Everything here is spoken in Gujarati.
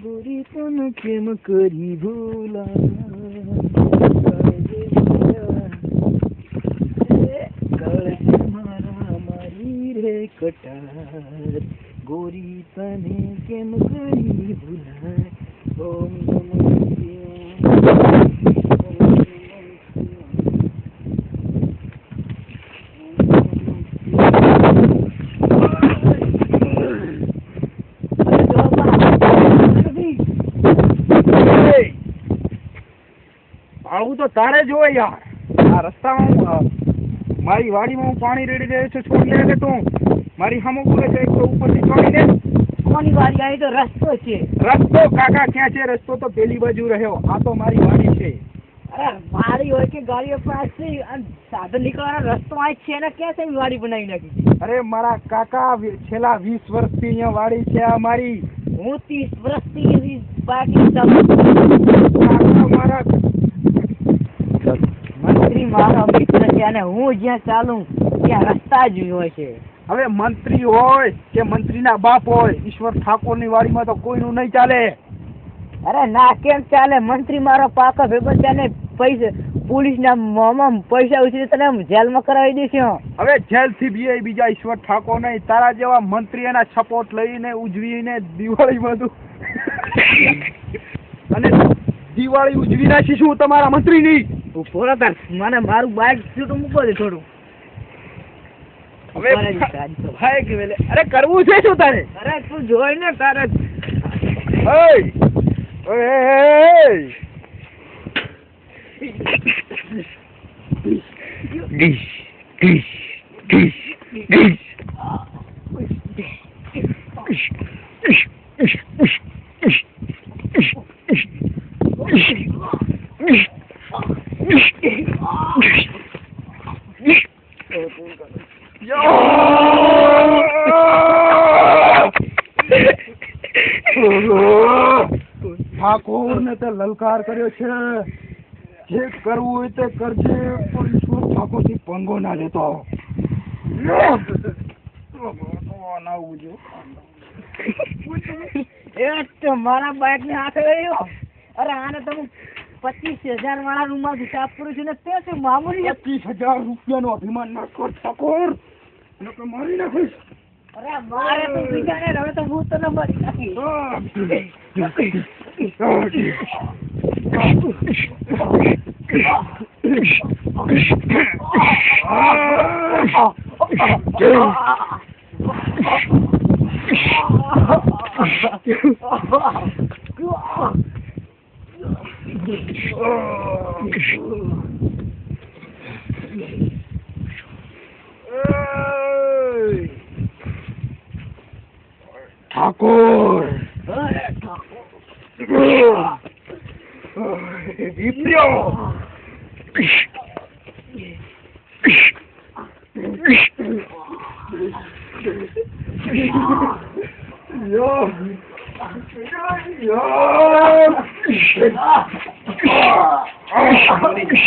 गोरी तन केम करी भूला मारा मारी रे कटार गोरी तने केम करी भूला ओम આવું તો તારે જોવે યાર. આ રસ્તામાં મારી વાડીમાં હું પાણી રેડી રહ્યો છું. છોડ લે કે તું મારી સામે બોલે છે. એક તો ઉપરથી ચોડીને કોની વાડી આવી તો રસ્તો છે. રસ્તો કાકા ક્યાં છે? રસ્તો તો પેલી બાજુ રહ્યો. આ તો મારી વાડી છે. અરે વાડી હોય કે ગાડીઓ પાસે સાધન નીકળવાનો રસ્તો આ છે ને ક્યાં છે વાડી બનાવી નાખી? અરે મારા કાકા છેલ્લા 20 વર્ષથી અહીંયા વાડી છે આ મારી. હું 30 વર્ષથી બાકી મારા મંત્રી મારો મિત્ર છે અને હું જ્યાં ચાલું ત્યાં રસ્તા જ હોય છે. હવે મંત્રી હોય કે મંત્રીના બાપ હોય, ઈશ્વર ઠાકોરની વાડીમાં તો કોઈનું નહીં ચાલે. અરે ના કેમ ચાલે? મંત્રી મારો પાકો ભેગો છે ને પૈસા પોલીસના મોંમાં પૈસા ઉછળી તને જેલમાં કરાવી દેશે. હવે જેલથી બીજા ઈશ્વર ઠાકોર નહીં, તારા જેવા મંત્રી એના સપોર્ટ લઈને ઉજવીને દિવાળીમાં તું અને દિવાળી ઉજવી નાખીશું તમારા મંત્રીની. ઉભો તાર મને મારું બાઇક તો મૂકો દે થોડું. હવે ભાઈ કે વેલે અરે કરવું છે શું તારે? અરે તું જોઈ ને તારે ઠાકોર ને તે લલકાર કર્યો છે. જે કરવું હોય તે કરજે, પણ ઈશ્વર ઠાકોર થી પંગો ના લેતો. મારા બાઇક ને હાથે ગયો. અરે આને તો 25,000 વાળા રૂમ માં હિસાબ કરું છું ને તે છે મામૂલી 25,000 રૂપિયાનો અભિમાન ના કર ઠાકોર, નકર મારી નાખીશ. અરે મારે તો બીજા ને હવે તો હું તને મારી નાખીશ. ઠાકોર વિપ્ર્યો મરી